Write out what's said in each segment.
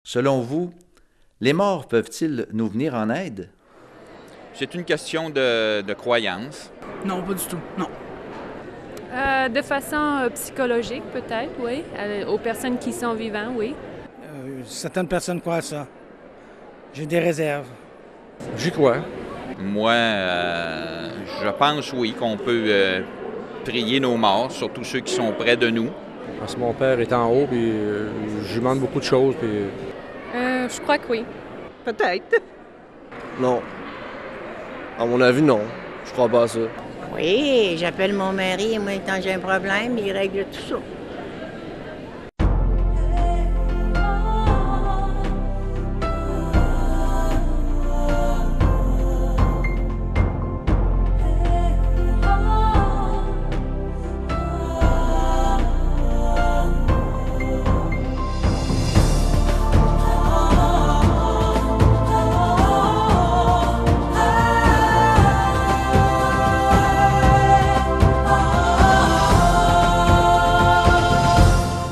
Selon vous, les morts peuvent-ils nous venir en aide? C'est une question de croyance. Non, pas du tout, non. De façon psychologique, peut-être, oui. Aux personnes qui sont vivantes, oui. Certaines personnes croient à ça. J'ai des réserves. J'y crois. Moi, je pense, oui, qu'on peut prier nos morts, surtout ceux qui sont près de nous. Parce que mon père est en haut, puis je lui demande beaucoup de choses, puis... Je crois que oui. Peut-être. Non. À mon avis, non. Je crois pas à ça. Oui, j'appelle mon mari et moi, quand j'ai un problème, il règle tout ça.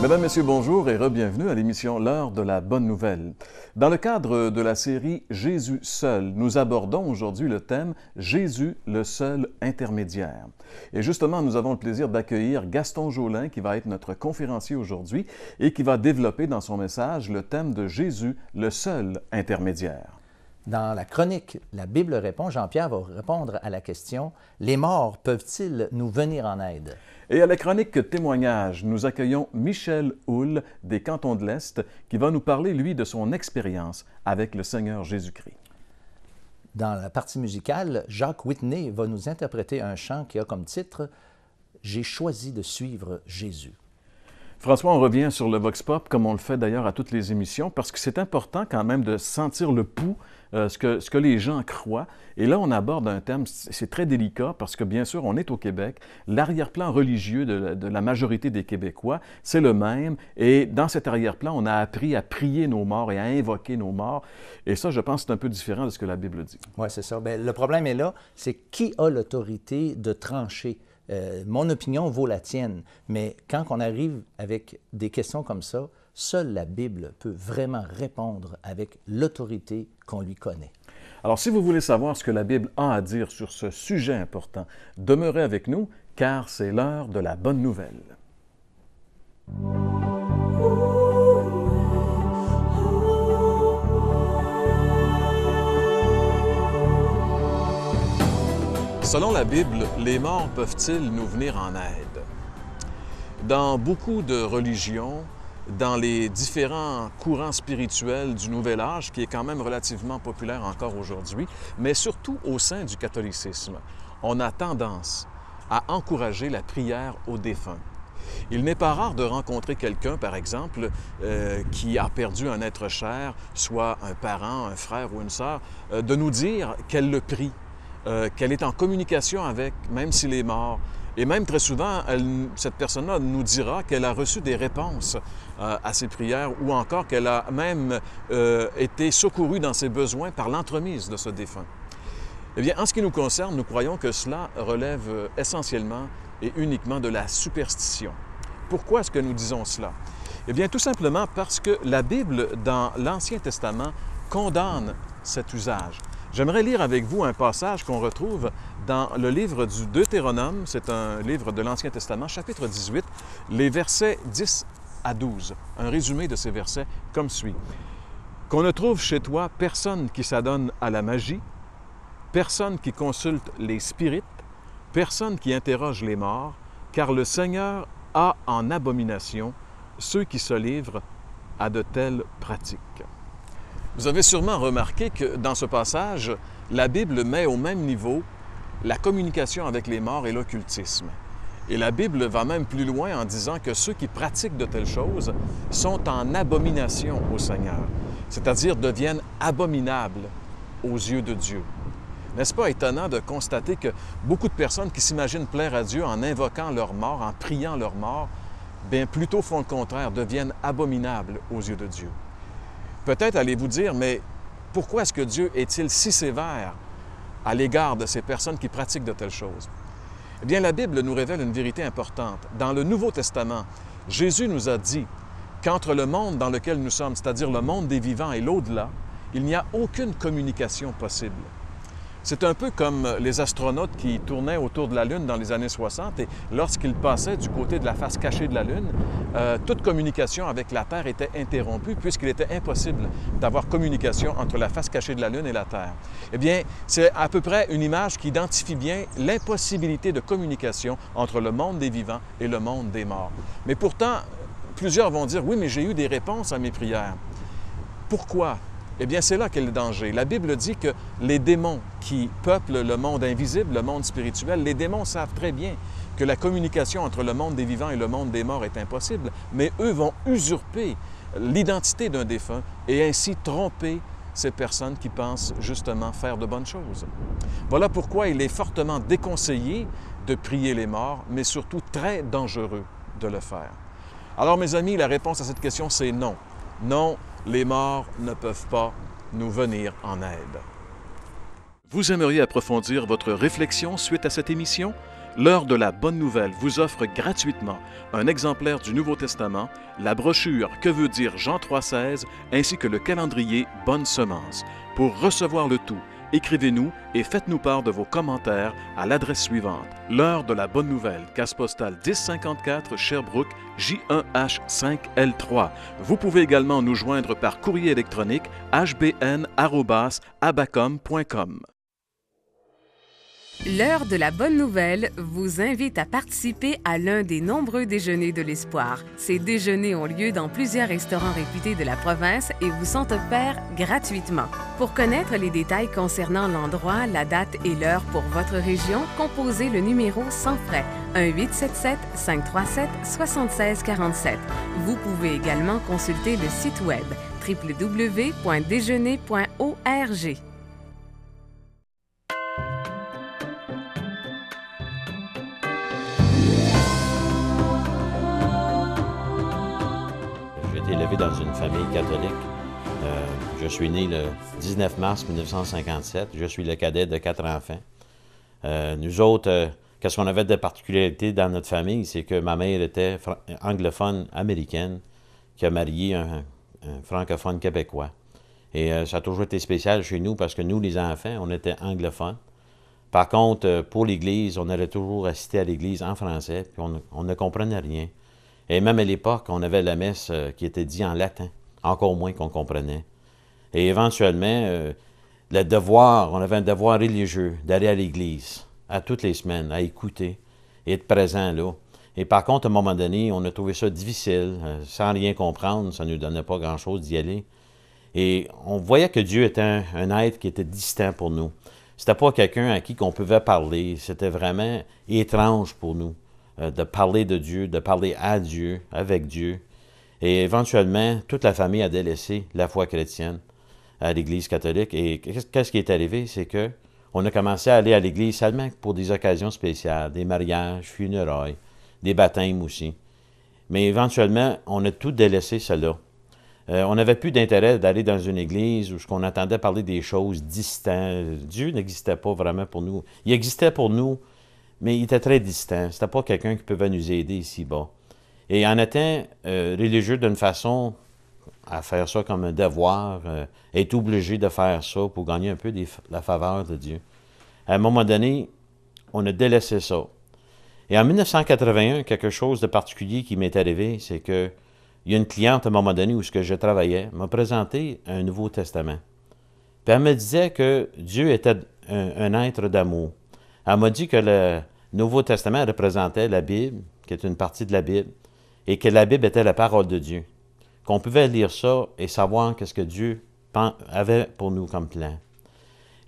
Mesdames, Messieurs, bonjour et re-bienvenue à l'émission L'heure de la bonne nouvelle. Dans le cadre de la série Jésus seul, nous abordons aujourd'hui le thème Jésus, le seul intermédiaire. Et justement, nous avons le plaisir d'accueillir Gaston Jolin, qui va être notre conférencier aujourd'hui et qui va développer dans son message le thème de Jésus, le seul intermédiaire. Dans la chronique La Bible répond, Jean-Pierre va répondre à la question « Les morts peuvent-ils nous venir en aide? » Et à la chronique témoignage, nous accueillons Michel Houle des Cantons de l'Est qui va nous parler, lui, de son expérience avec le Seigneur Jésus-Christ. Dans la partie musicale, Jacques Whitney va nous interpréter un chant qui a comme titre « J'ai choisi de suivre Jésus ». François, on revient sur le Vox Pop, comme on le fait d'ailleurs à toutes les émissions, parce que c'est important quand même de sentir le pouls, ce que les gens croient. Et là, on aborde un thème, c'est très délicat, parce que bien sûr, on est au Québec. L'arrière-plan religieux de la majorité des Québécois, c'est le même. Et dans cet arrière-plan, on a appris à prier nos morts et à invoquer nos morts. Et ça, je pense, c'est un peu différent de ce que la Bible dit. Oui, c'est ça. Bien, le problème est là, c'est qui a l'autorité de trancher? Mon opinion vaut la tienne, mais quand on arrive avec des questions comme ça, seule la Bible peut vraiment répondre avec l'autorité qu'on lui connaît. Alors, si vous voulez savoir ce que la Bible a à dire sur ce sujet important, demeurez avec nous, car c'est l'heure de la bonne nouvelle. Selon la Bible, les morts peuvent-ils nous venir en aide? Dans beaucoup de religions, dans les différents courants spirituels du Nouvel Âge, qui est quand même relativement populaire encore aujourd'hui, mais surtout au sein du catholicisme, on a tendance à encourager la prière aux défunts. Il n'est pas rare de rencontrer quelqu'un, par exemple, qui a perdu un être cher, soit un parent, un frère ou une sœur, de nous dire qu'elle le prie, qu'elle est en communication avec, même s'il est mort. Et même très souvent, cette personne-là nous dira qu'elle a reçu des réponses à ses prières ou encore qu'elle a même été secourue dans ses besoins par l'entremise de ce défunt. Eh bien, en ce qui nous concerne, nous croyons que cela relève essentiellement et uniquement de la superstition. Pourquoi est-ce que nous disons cela? Eh bien, tout simplement parce que la Bible, dans l'Ancien Testament, condamne cet usage. J'aimerais lire avec vous un passage qu'on retrouve dans le livre du Deutéronome, c'est un livre de l'Ancien Testament, chapitre 18, les versets 10 à 12. Un résumé de ces versets comme suit. « Qu'on ne trouve chez toi personne qui s'adonne à la magie, personne qui consulte les spirites, personne qui interroge les morts, car le Seigneur a en abomination ceux qui se livrent à de telles pratiques. » Vous avez sûrement remarqué que dans ce passage, la Bible met au même niveau la communication avec les morts et l'occultisme. Et la Bible va même plus loin en disant que ceux qui pratiquent de telles choses sont en abomination au Seigneur, c'est-à-dire deviennent abominables aux yeux de Dieu. N'est-ce pas étonnant de constater que beaucoup de personnes qui s'imaginent plaire à Dieu en invoquant leur mort, en priant leur mort, bien plutôt font le contraire, deviennent abominables aux yeux de Dieu. Peut-être allez-vous dire, mais pourquoi est-ce que Dieu est-il si sévère à l'égard de ces personnes qui pratiquent de telles choses? Eh bien, la Bible nous révèle une vérité importante. Dans le Nouveau Testament, Jésus nous a dit qu'entre le monde dans lequel nous sommes, c'est-à-dire le monde des vivants et l'au-delà, il n'y a aucune communication possible. C'est un peu comme les astronautes qui tournaient autour de la Lune dans les années 60 et lorsqu'ils passaient du côté de la face cachée de la Lune, toute communication avec la Terre était interrompue puisqu'il était impossible d'avoir communication entre la face cachée de la Lune et la Terre. Eh bien, c'est à peu près une image qui identifie bien l'impossibilité de communication entre le monde des vivants et le monde des morts. Mais pourtant, plusieurs vont dire « Oui, mais j'ai eu des réponses à mes prières. » Pourquoi? Eh bien, c'est là qu'est le danger. La Bible dit que les démons qui peuplent le monde invisible, le monde spirituel, les démons savent très bien que la communication entre le monde des vivants et le monde des morts est impossible, mais eux vont usurper l'identité d'un défunt et ainsi tromper ces personnes qui pensent justement faire de bonnes choses. Voilà pourquoi il est fortement déconseillé de prier les morts, mais surtout très dangereux de le faire. Alors, mes amis, la réponse à cette question, c'est non. Non, les morts ne peuvent pas nous venir en aide. Vous aimeriez approfondir votre réflexion suite à cette émission? L'heure de la bonne nouvelle vous offre gratuitement un exemplaire du Nouveau Testament, la brochure Que veut dire Jean 3,16 ainsi que le calendrier Bonne Semence. Pour recevoir le tout, écrivez-nous et faites-nous part de vos commentaires à l'adresse suivante. L'heure de la bonne nouvelle, case postale 1054 Sherbrooke, J1H5L3. Vous pouvez également nous joindre par courrier électronique hbn@abacom.com. L'heure de la bonne nouvelle vous invite à participer à l'un des nombreux déjeuners de l'espoir. Ces déjeuners ont lieu dans plusieurs restaurants réputés de la province et vous sont offerts gratuitement. Pour connaître les détails concernant l'endroit, la date et l'heure pour votre région, composez le numéro sans frais 1-877-537-7647. Vous pouvez également consulter le site web www.déjeuner.org. Élevé dans une famille catholique. Je suis né le 19 mars 1957. Je suis le cadet de 4 enfants. Nous autres, qu'est-ce qu'on avait de particularité dans notre famille, c'est que ma mère était anglophone américaine qui a marié un francophone québécois. Et ça a toujours été spécial chez nous parce que nous, les enfants, on était anglophones. Par contre, pour l'Église, on allait toujours assister à l'Église en français, puis on ne comprenait rien. Et même à l'époque, on avait la messe qui était dite en latin, encore moins qu'on comprenait. Et éventuellement, on avait un devoir religieux d'aller à l'église à toutes les semaines, à écouter et être présent là. Et par contre, à un moment donné, on a trouvé ça difficile, sans rien comprendre, ça ne nous donnait pas grand-chose d'y aller. Et on voyait que Dieu était un être qui était distant pour nous. C'était pas quelqu'un à qui on pouvait parler, c'était vraiment étrange pour nous. De parler de Dieu, de parler à Dieu, avec Dieu. Et éventuellement, toute la famille a délaissé la foi chrétienne à l'Église catholique. Et qu'est-ce qui est arrivé? C'est qu'on a commencé à aller à l'Église seulement pour des occasions spéciales, des mariages, funérailles, des baptêmes aussi. Mais éventuellement, on a tout délaissé cela. On n'avait plus d'intérêt d'aller dans une église où on entendait parler des choses distantes. Dieu n'existait pas vraiment pour nous. Il existait pour nous, mais il était très distant. C'était pas quelqu'un qui pouvait nous aider ici-bas. Et en étant religieux d'une façon à faire ça comme un devoir, être obligé de faire ça pour gagner un peu la faveur de Dieu. À un moment donné, on a délaissé ça. Et en 1981, quelque chose de particulier qui m'est arrivé, c'est que il y a une cliente à un moment donné où je travaillais m'a présenté un Nouveau Testament. Puis elle me disait que Dieu était un être d'amour. Elle m'a dit que le Nouveau Testament représentait la Bible, qui est une partie de la Bible, et que la Bible était la parole de Dieu. Qu'on pouvait lire ça et savoir qu'est-ce que Dieu avait pour nous comme plan.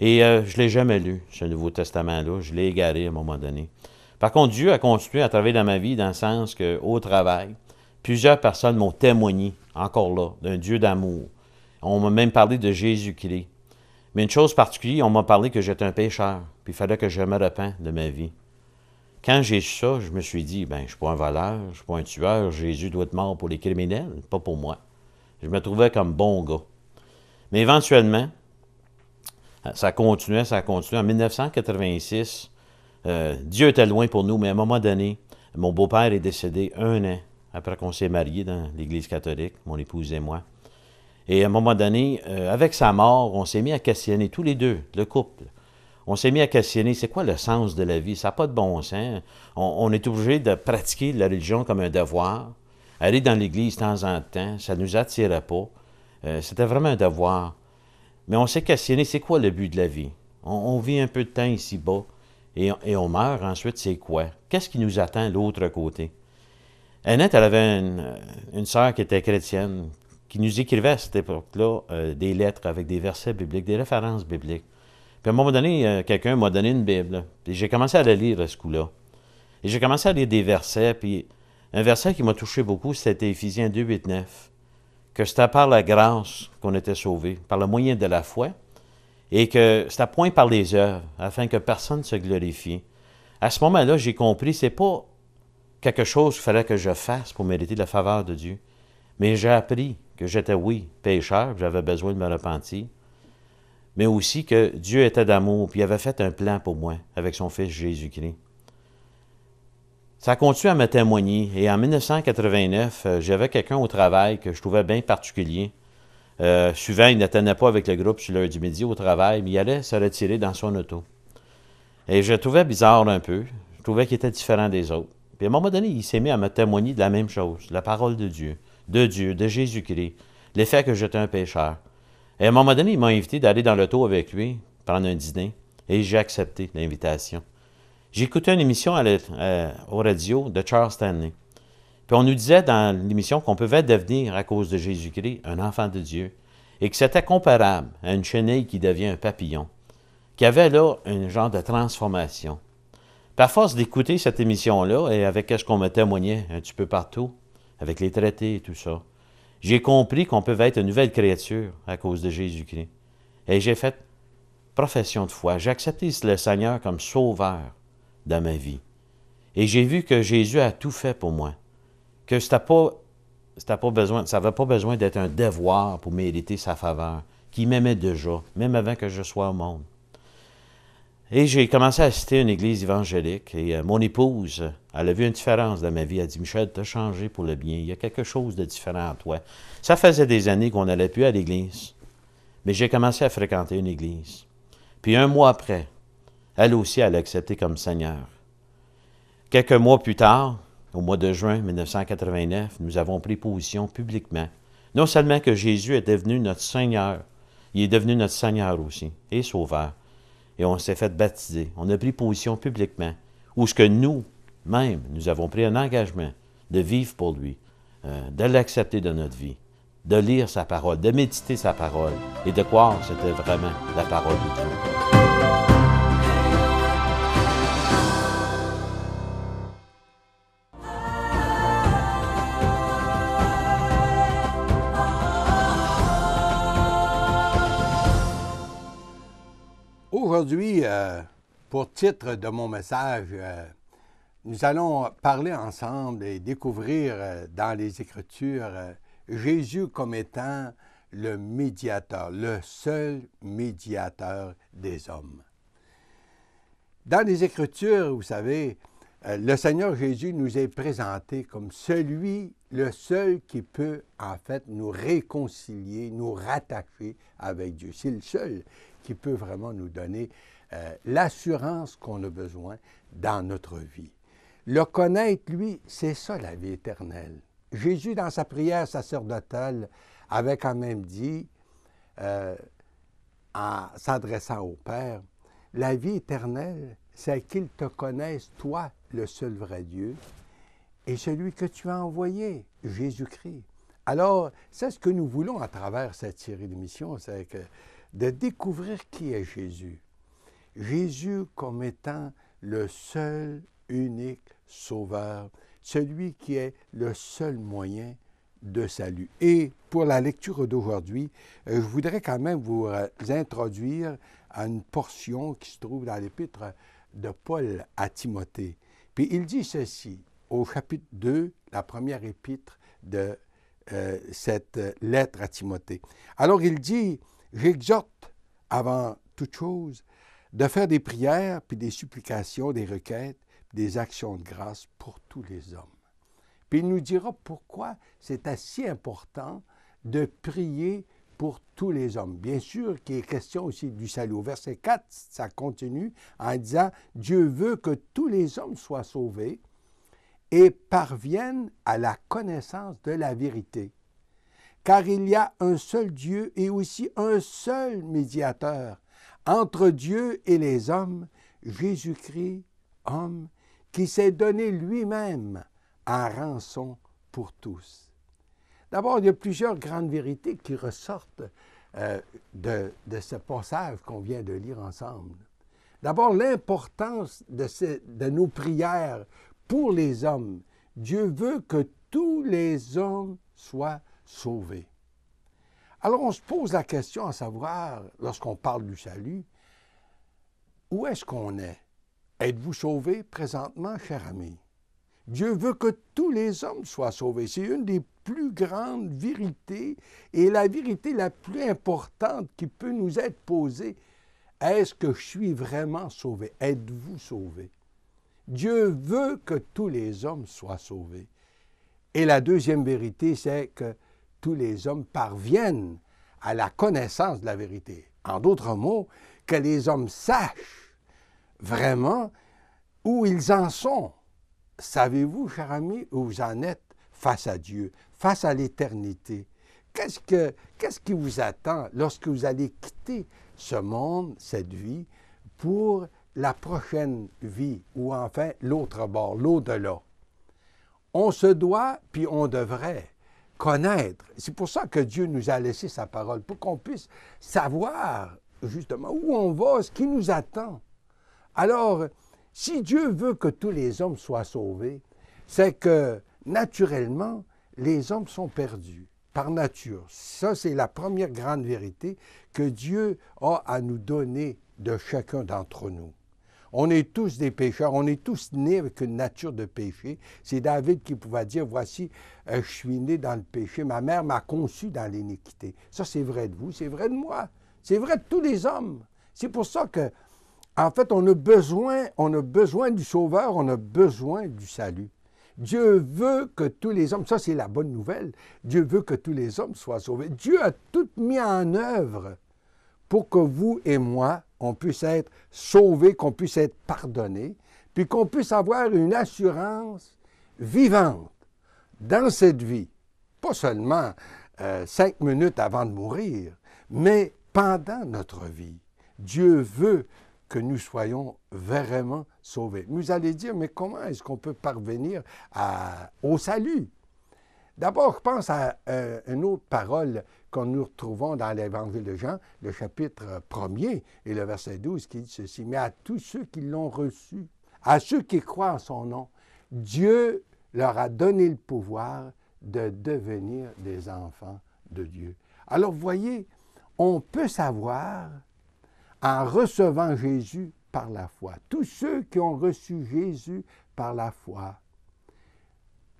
Et je ne l'ai jamais lu, ce Nouveau Testament-là. Je l'ai égaré à un moment donné. Par contre, Dieu a continué à travailler dans ma vie dans le sens qu'au travail, plusieurs personnes m'ont témoigné, encore là, d'un Dieu d'amour. On m'a même parlé de Jésus-Christ. Mais une chose particulière, on m'a parlé que j'étais un pécheur, puis il fallait que je me repente de ma vie. Quand j'ai su ça, je me suis dit, je ne suis pas un voleur, je ne suis pas un tueur, Jésus doit être mort pour les criminels, pas pour moi. Je me trouvais comme bon gars. Mais éventuellement, ça continuait. En 1986, Dieu était loin pour nous, mais à un moment donné, mon beau-père est décédé 1 an après qu'on s'est mariés dans l'Église catholique, mon épouse et moi. Et à un moment donné, avec sa mort, on s'est mis à questionner, tous les deux, le couple. On s'est mis à questionner, c'est quoi le sens de la vie? Ça n'a pas de bon sens. On est obligé de pratiquer la religion comme un devoir. Aller dans l'Église de temps en temps, ça ne nous attirait pas. C'était vraiment un devoir. Mais on s'est questionné, c'est quoi le but de la vie? On vit un peu de temps ici-bas et on meurt. Ensuite, c'est quoi? Qu'est-ce qui nous attend de l'autre côté? Annette, elle avait une sœur qui était chrétienne, qui nous écrivait à cette époque-là des lettres avec des versets bibliques, des références bibliques. Puis à un moment donné, quelqu'un m'a donné une Bible. Puis j'ai commencé à la lire à ce coup-là. Et j'ai commencé à lire des versets. Puis un verset qui m'a touché beaucoup, c'était Éphésiens 2, 8, 9. Que c'était par la grâce qu'on était sauvés, par le moyen de la foi, et que c'était point par les œuvres, afin que personne ne se glorifie. À ce moment-là, j'ai compris, c'est pas quelque chose qu'il fallait que je fasse pour mériter la faveur de Dieu, mais j'ai appris que j'étais, oui, pécheur, j'avais besoin de me repentir, mais aussi que Dieu était d'amour, puis il avait fait un plan pour moi avec son Fils Jésus-Christ. Ça a continué à me témoigner, et en 1989, j'avais quelqu'un au travail que je trouvais bien particulier. Souvent, il n'attendait pas avec le groupe sur l'heure du midi au travail, mais il allait se retirer dans son auto. Et je le trouvais bizarre un peu, je trouvais qu'il était différent des autres. Puis à un moment donné, il s'est mis à me témoigner de la même chose, la parole de Dieu, de Jésus-Christ, l'effet que j'étais un pécheur. Et à un moment donné, il m'a invité d'aller dans l'auto avec lui, prendre un dîner, et j'ai accepté l'invitation. J'ai écouté une émission au radio de Charles Stanley. Puis on nous disait dans l'émission qu'on pouvait devenir, à cause de Jésus-Christ, un enfant de Dieu, et que c'était comparable à une chenille qui devient un papillon, qui avait là un genre de transformation. Puis à force d'écouter cette émission-là, et avec ce qu'on me témoignait un petit peu partout, avec les traités et tout ça, j'ai compris qu'on pouvait être une nouvelle créature à cause de Jésus-Christ. Et j'ai fait profession de foi. J'ai accepté le Seigneur comme sauveur dans ma vie. Et j'ai vu que Jésus a tout fait pour moi. Que ça n'avait pas besoin d'être un devoir pour mériter sa faveur, qu'il m'aimait déjà, même avant que je sois au monde. Et j'ai commencé à assister à une église évangélique, et mon épouse, elle a vu une différence dans ma vie. Elle a dit, Michel, tu as changé pour le bien, il y a quelque chose de différent en toi. Ça faisait des années qu'on n'allait plus à l'église, mais j'ai commencé à fréquenter une église. Puis un mois après, elle aussi, elle a accepté comme Seigneur. Quelques mois plus tard, au mois de juin 1989, nous avons pris position publiquement. Non seulement que Jésus est devenu notre Seigneur, il est devenu notre Seigneur aussi, et Sauveur. Et on s'est fait baptiser. On a pris position publiquement, où ce que nous-mêmes, nous avons pris un engagement de vivre pour lui, de l'accepter dans notre vie, de lire sa parole, de méditer sa parole, et de croire que c'était vraiment la parole de Dieu. Aujourd'hui, pour titre de mon message, nous allons parler ensemble et découvrir dans les Écritures Jésus comme étant le médiateur, le seul médiateur des hommes. Dans les Écritures, vous savez, le Seigneur Jésus nous est présenté comme le seul qui peut en fait nous réconcilier, nous rattacher avec Dieu. C'est le seul qui peut vraiment nous donner l'assurance qu'on a besoin dans notre vie. Le connaître, lui, c'est ça la vie éternelle. Jésus, dans sa prière sacerdotale, avait quand même dit, en s'adressant au Père, « La vie éternelle, c'est qu'ils te connaissent, toi, le seul vrai Dieu, et celui que tu as envoyé, Jésus-Christ. » Alors, c'est ce que nous voulons à travers cette série d'émissions, c'est de découvrir qui est Jésus. Jésus comme étant le seul, unique Sauveur, celui qui est le seul moyen de salut. Et pour la lecture d'aujourd'hui, je voudrais quand même vous introduire à une portion qui se trouve dans l'épître de Paul à Timothée. Puis il dit ceci, au chapitre 2, la première épître de cette lettre à Timothée. Alors il dit, « J'exhorte avant toute chose de faire des prières, puis des supplications, des requêtes, des actions de grâce pour tous les hommes. » Puis il nous dira pourquoi c'est si important de prier pour tous les hommes. Bien sûr qu'il est question aussi du salut. Au verset 4, ça continue en disant « Dieu veut que tous les hommes soient sauvés et parviennent à la connaissance de la vérité. Car il y a un seul Dieu et aussi un seul médiateur entre Dieu et les hommes, Jésus-Christ, homme, qui s'est donné lui-même en rançon pour tous. » D'abord, il y a plusieurs grandes vérités qui ressortent de ce passage qu'on vient de lire ensemble. D'abord, l'importance de nos prières pour les hommes. Dieu veut que tous les hommes soient sauvés. Alors, on se pose la question à savoir, lorsqu'on parle du salut, où est-ce qu'on est? Êtes-vous sauvés présentement, cher ami? Dieu veut que tous les hommes soient sauvés. C'est une des plus grandes vérités et la vérité la plus importante qui peut nous être posée. Est-ce que je suis vraiment sauvé? Êtes-vous sauvé? Dieu veut que tous les hommes soient sauvés. Et la deuxième vérité, c'est que tous les hommes parviennent à la connaissance de la vérité. En d'autres mots, que les hommes sachent vraiment où ils en sont. Savez-vous, cher ami, où vous en êtes face à Dieu, face à l'éternité? Qu'est-ce qui vous attend lorsque vous allez quitter ce monde, cette vie, pour la prochaine vie, ou enfin l'autre bord, l'au-delà? On se doit, puis on devrait connaître. C'est pour ça que Dieu nous a laissé sa parole, pour qu'on puisse savoir justement où on va, ce qui nous attend. Alors, si Dieu veut que tous les hommes soient sauvés, c'est que, naturellement, les hommes sont perdus, par nature. Ça, c'est la première grande vérité que Dieu a à nous donner de chacun d'entre nous. On est tous des pécheurs, on est tous nés avec une nature de péché. C'est David qui pouvait dire, voici, je suis né dans le péché, ma mère m'a conçu dans l'iniquité. Ça, c'est vrai de vous, c'est vrai de moi, c'est vrai de tous les hommes. C'est pour ça que, en fait, on a besoin du Sauveur, on a besoin du salut. Dieu veut que tous les hommes, ça c'est la bonne nouvelle, Dieu veut que tous les hommes soient sauvés. Dieu a tout mis en œuvre pour que vous et moi, on puisse être sauvés, qu'on puisse être pardonnés, puis qu'on puisse avoir une assurance vivante dans cette vie. Pas seulement 5 minutes avant de mourir, mais pendant notre vie. Dieu veut que nous soyons vraiment sauvés. Vous allez dire, mais comment est-ce qu'on peut parvenir au salut? D'abord, je pense à une autre parole que nous retrouvons dans l'Évangile de Jean, le chapitre 1er et le verset 12, qui dit ceci, « Mais à tous ceux qui l'ont reçu, à ceux qui croient en son nom, Dieu leur a donné le pouvoir de devenir des enfants de Dieu. » Alors, vous voyez, on peut savoir en recevant Jésus par la foi. Tous ceux qui ont reçu Jésus par la foi,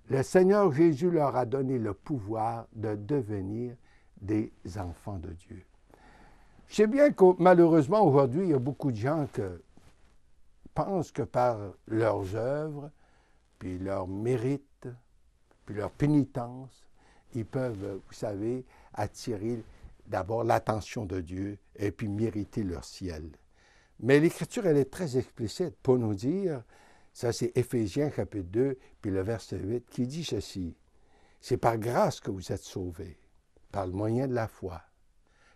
le Seigneur Jésus leur a donné le pouvoir de devenir des enfants de Dieu. Je sais bien que malheureusement aujourd'hui, il y a beaucoup de gens qui pensent que par leurs œuvres, puis leur mérite, puis leur pénitence, ils peuvent, vous savez, attirer d'abord l'attention de Dieu et puis mériter leur ciel. Mais l'Écriture, elle est très explicite pour nous dire, ça c'est Éphésiens chapitre 2, puis le verset 8, qui dit ceci, « C'est par grâce que vous êtes sauvés, par le moyen de la foi.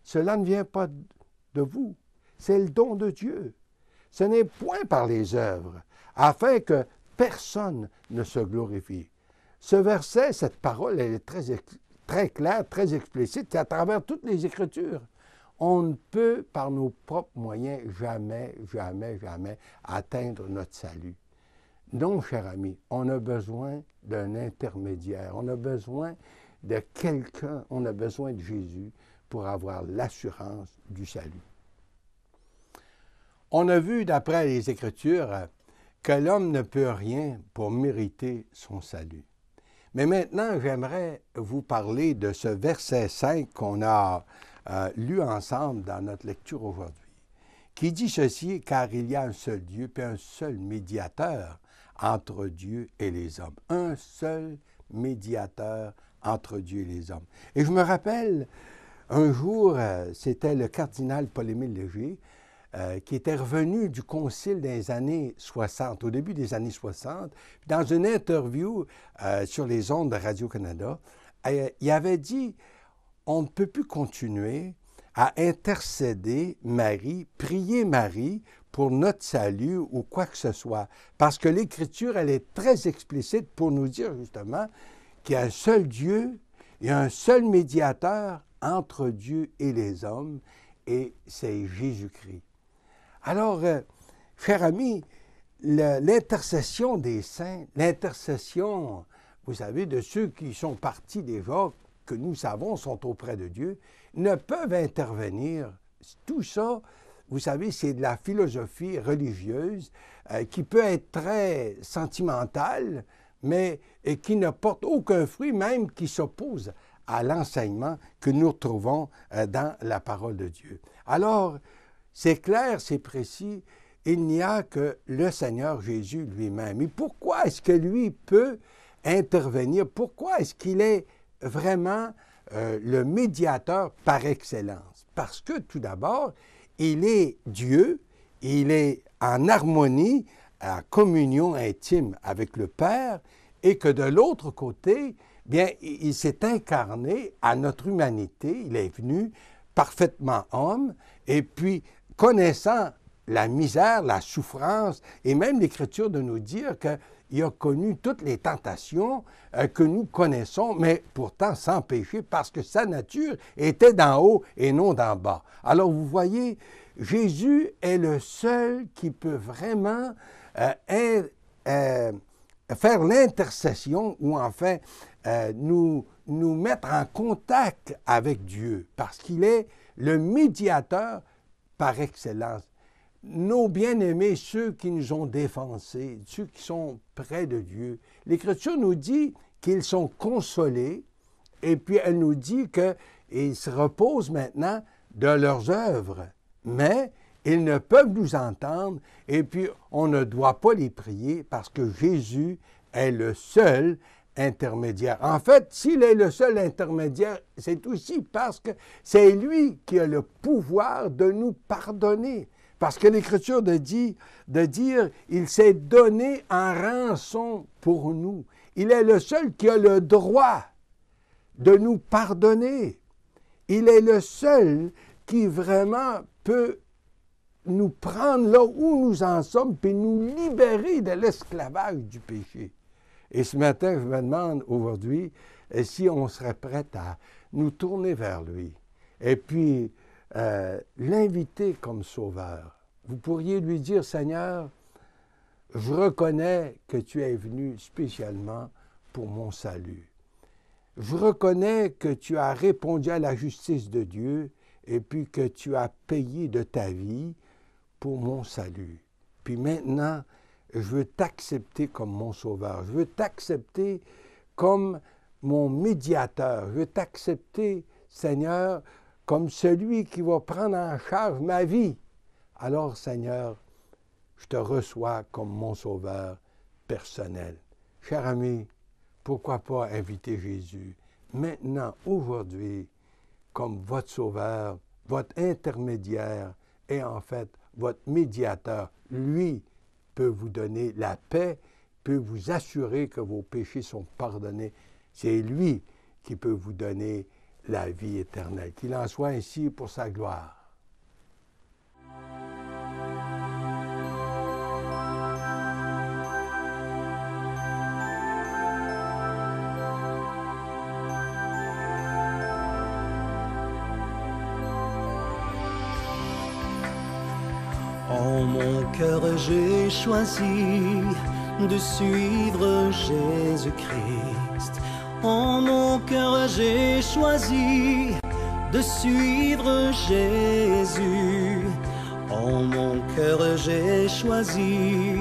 Cela ne vient pas de vous, c'est le don de Dieu. Ce n'est point par les œuvres, afin que personne ne se glorifie. » Ce verset, cette parole, elle est très claire, très explicite, c'est à travers toutes les Écritures. On ne peut, par nos propres moyens, jamais atteindre notre salut. Non, cher ami, on a besoin d'un intermédiaire, on a besoin de quelqu'un, on a besoin de Jésus pour avoir l'assurance du salut. On a vu, d'après les Écritures, que l'homme ne peut rien pour mériter son salut. Mais maintenant, j'aimerais vous parler de ce verset 5 qu'on a lu ensemble dans notre lecture aujourd'hui, qui dit ceci, « Car il y a un seul Dieu, puis un seul médiateur entre Dieu et les hommes. » Un seul médiateur entre Dieu et les hommes. Et je me rappelle, un jour, c'était le cardinal Paul-Émile Léger, qui était revenu du concile des années 60, au début des années 60. Dans une interview sur les ondes de Radio-Canada, il avait dit « On ne peut plus continuer à intercéder Marie, prier Marie pour notre salut ou quoi que ce soit. Parce que l'Écriture, elle est très explicite pour nous dire justement qu'il y a un seul Dieu, il y a un seul médiateur entre Dieu et les hommes, et c'est Jésus-Christ. » Alors, chers amis, l'intercession des saints, l'intercession, vous savez, de ceux qui sont partis déjà, que nous savons sont auprès de Dieu, ne peuvent intervenir. Tout ça, vous savez, c'est de la philosophie religieuse qui peut être très sentimentale, mais qui ne porte aucun fruit, même qui s'oppose à l'enseignement que nous retrouvons dans la parole de Dieu. Alors, c'est clair, c'est précis, il n'y a que le Seigneur Jésus lui-même. Et pourquoi est-ce que lui peut intervenir? Pourquoi est-ce qu'il est vraiment le médiateur par excellence? Parce que tout d'abord, il est Dieu, il est en harmonie, en communion intime avec le Père, et que de l'autre côté, bien, il s'est incarné à notre humanité, il est venu parfaitement homme, et puis connaissant la misère, la souffrance, et même l'Écriture de nous dire qu'il a connu toutes les tentations que nous connaissons, mais pourtant sans péché, parce que sa nature était d'en haut et non d'en bas. Alors vous voyez, Jésus est le seul qui peut vraiment faire l'intercession, ou enfin nous mettre en contact avec Dieu, parce qu'il est le médiateur par excellence. Nos bien-aimés, ceux qui nous ont défensés, ceux qui sont près de Dieu, l'Écriture nous dit qu'ils sont consolés, et puis elle nous dit qu'ils se reposent maintenant de leurs œuvres, mais ils ne peuvent nous entendre, et puis on ne doit pas les prier parce que Jésus est le seul intermédiaire. En fait, s'il est le seul intermédiaire, c'est aussi parce que c'est lui qui a le pouvoir de nous pardonner. Parce que l'Écriture de dire, il s'est donné en rançon pour nous. Il est le seul qui a le droit de nous pardonner. Il est le seul qui vraiment peut nous prendre là où nous en sommes, puis nous libérer de l'esclavage du péché. Et ce matin, je me demande aujourd'hui si on serait prêt à nous tourner vers lui et puis l'inviter comme sauveur. Vous pourriez lui dire, Seigneur, je reconnais que tu es venu spécialement pour mon salut. Je reconnais que tu as répondu à la justice de Dieu et puis que tu as payé de ta vie pour mon salut. Puis maintenant, je veux t'accepter comme mon sauveur. Je veux t'accepter comme mon médiateur. Je veux t'accepter, Seigneur, comme celui qui va prendre en charge ma vie. Alors, Seigneur, je te reçois comme mon sauveur personnel. Cher ami, pourquoi pas inviter Jésus maintenant, aujourd'hui, comme votre sauveur, votre intermédiaire et en fait, votre médiateur. Lui peut vous donner la paix, peut vous assurer que vos péchés sont pardonnés. C'est lui qui peut vous donner la vie éternelle. Qu'il en soit ainsi pour sa gloire. En mon cœur, j'ai choisi de suivre Jésus-Christ. En mon cœur, j'ai choisi de suivre Jésus. En mon cœur, j'ai choisi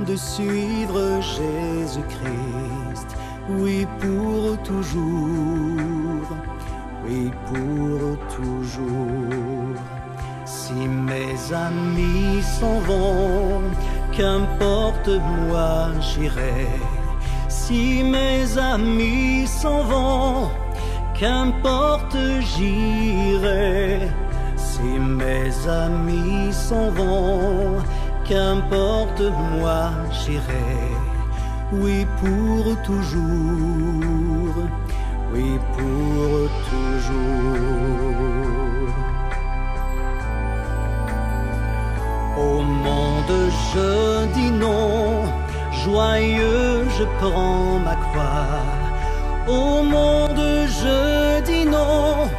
de suivre Jésus-Christ. Oui, pour toujours. Oui, pour toujours. Si mes amis s'en vont, qu'importe, moi j'irai. Si mes amis s'en vont, qu'importe j'irai. Si mes amis s'en vont, qu'importe moi j'irai. Oui pour toujours, oui pour toujours. Au monde je dis non, joyeux je prends ma croix. Au monde je dis non,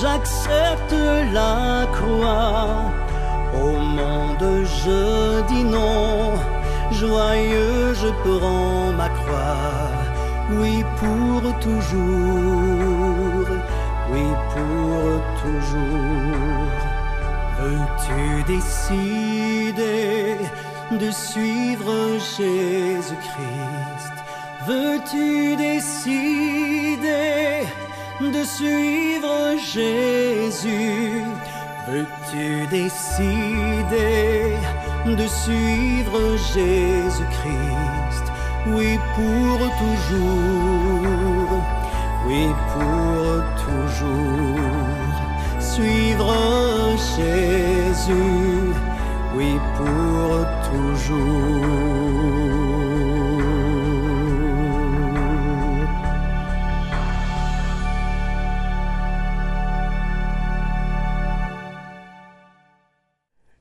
j'accepte la croix. Au monde je dis non, joyeux je prends ma croix. Oui pour toujours, oui pour toujours. Veux-tu décider de suivre Jésus-Christ? Veux-tu décider de suivre Jésus? Veux-tu décider de suivre Jésus-Christ? Oui pour toujours, oui pour toujours. Suivre Jésus, oui pour toujours.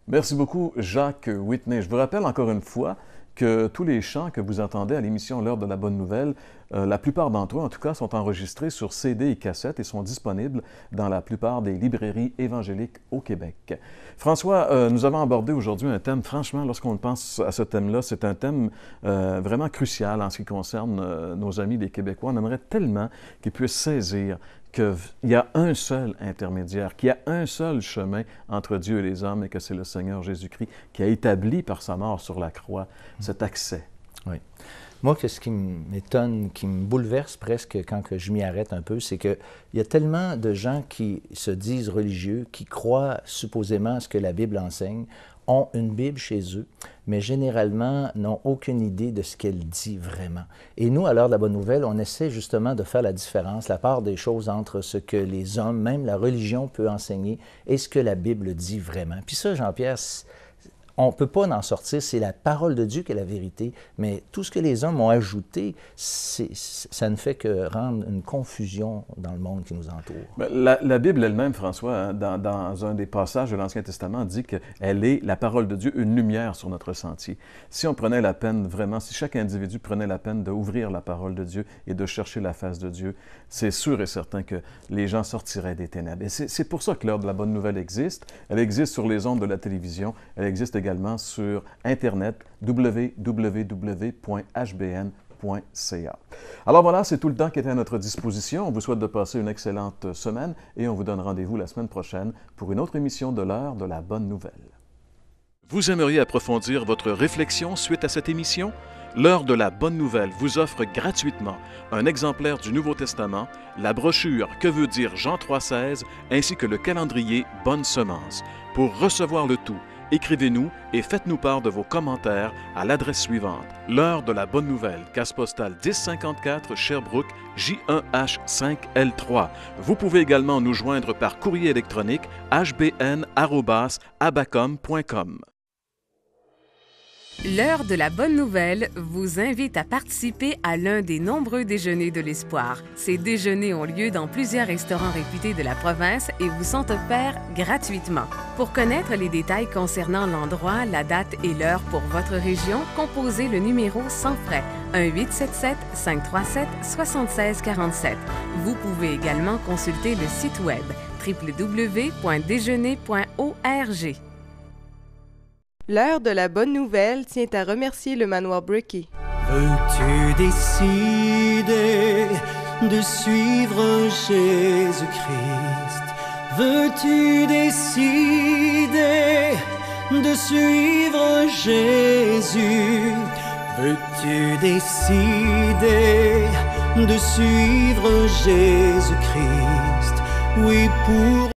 Merci beaucoup, Jacques Whitney. Je vous rappelle encore une fois que tous les chants que vous entendez à l'émission L'heure de la bonne nouvelle, la plupart d'entre eux, en tout cas, sont enregistrés sur CD et cassette et sont disponibles dans la plupart des librairies évangéliques au Québec. François, nous avons abordé aujourd'hui un thème, franchement, lorsqu'on pense à ce thème-là, c'est un thème vraiment crucial en ce qui concerne nos amis les Québécois. On aimerait tellement qu'ils puissent saisir qu'il y a un seul intermédiaire, qu'il y a un seul chemin entre Dieu et les hommes et que c'est le Seigneur Jésus-Christ qui a établi par sa mort sur la croix cet accès. Oui. Moi, ce qui m'étonne, qui me bouleverse presque quand que je m'y arrête un peu, c'est qu'il y a tellement de gens qui se disent religieux, qui croient supposément à ce que la Bible enseigne, ont une Bible chez eux, mais généralement n'ont aucune idée de ce qu'elle dit vraiment. Et nous, à l'heure de la bonne nouvelle, on essaie justement de faire la différence, la part des choses entre ce que les hommes, même la religion peut enseigner, et ce que la Bible dit vraiment. Puis ça, Jean-Pierre, on ne peut pas en sortir, c'est la parole de Dieu qui est la vérité, mais tout ce que les hommes ont ajouté, ça ne fait que rendre une confusion dans le monde qui nous entoure. La Bible elle-même, François, dans un des passages de l'Ancien Testament, dit qu'elle est, la parole de Dieu, une lumière sur notre sentier. Si on prenait la peine, vraiment, si chaque individu prenait la peine d'ouvrir la parole de Dieu et de chercher la face de Dieu, c'est sûr et certain que les gens sortiraient des ténèbres. Et c'est pour ça que l'heure de la bonne nouvelle existe. Elle existe sur les ondes de la télévision, elle existe également sur Internet, www.hbn.ca. Alors voilà, c'est tout le temps qui était à notre disposition. On vous souhaite de passer une excellente semaine et on vous donne rendez-vous la semaine prochaine pour une autre émission de l'heure de la bonne nouvelle. Vous aimeriez approfondir votre réflexion suite à cette émission? L'heure de la bonne nouvelle vous offre gratuitement un exemplaire du Nouveau Testament, la brochure Que veut dire Jean 3,16 ainsi que le calendrier Bonne Semence. Pour recevoir le tout, écrivez-nous et faites-nous part de vos commentaires à l'adresse suivante. L'heure de la bonne nouvelle, case postale 1054 Sherbrooke, J1H5L3. Vous pouvez également nous joindre par courrier électronique hbn@abacom.com. L'heure de la bonne nouvelle vous invite à participer à l'un des nombreux déjeuners de l'espoir. Ces déjeuners ont lieu dans plusieurs restaurants réputés de la province et vous sont offerts gratuitement. Pour connaître les détails concernant l'endroit, la date et l'heure pour votre région, composez le numéro sans frais 1-877-537-7647. Vous pouvez également consulter le site web www.déjeuner.org. L'heure de la bonne nouvelle tient à remercier le manoir Bricky. Veux-tu décider de suivre Jésus-Christ? Veux-tu décider de suivre Jésus? Veux-tu décider de suivre Jésus-Christ? Oui, pour